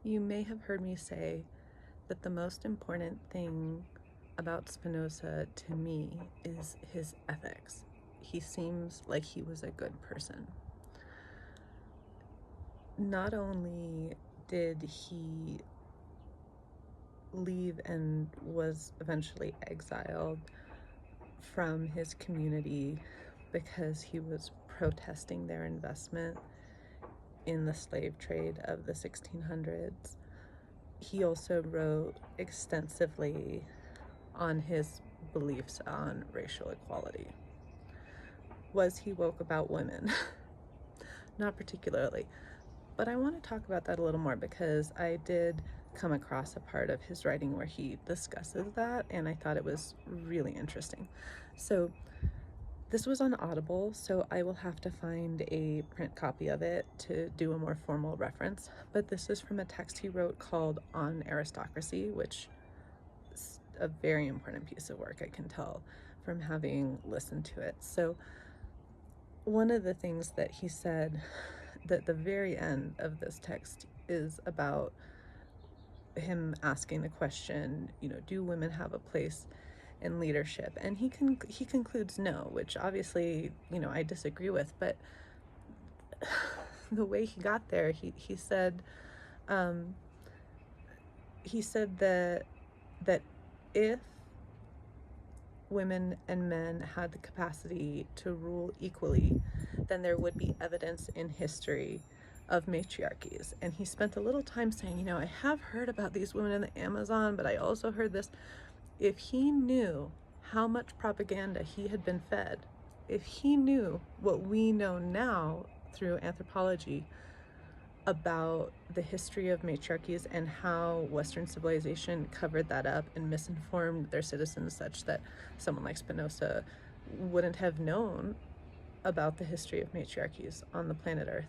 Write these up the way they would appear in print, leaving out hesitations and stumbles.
You may have heard me say that the most important thing about Spinoza to me is his ethics. He seems like he was a good person. Not only did he leave and was eventually exiled from his community because he was protesting their investment in the slave trade of the 1600s, he also wrote extensively on his beliefs on racial equality. Was he woke about women? Not particularly. But I want to talk about that a little more because I did come across a part of his writing where he discusses that, and I thought it was really interesting. So this was on Audible, so I will have to find a print copy of it to do a more formal reference. But this is from a text he wrote called On Aristocracy, which is a very important piece of work, I can tell from having listened to it. So one of the things that he said at the very end of this text is about him asking the question, do women have a place in leadership? And he concludes no, which obviously, I disagree with, but the way he got there, he said that if women and men had the capacity to rule equally, then there would be evidence in history of matriarchies. And he spent a little time saying, I have heard about these women in the Amazon, but I also heard this. If he knew how much propaganda he had been fed, if he knew what we know now through anthropology about the history of matriarchies and how Western civilization covered that up and misinformed their citizens such that someone like Spinoza wouldn't have known about the history of matriarchies on the planet Earth.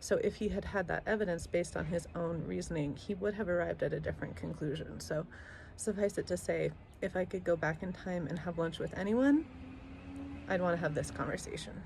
So if he had had that evidence based on his own reasoning, he would have arrived at a different conclusion. So suffice it to say, if I could go back in time and have lunch with anyone, I'd want to have this conversation.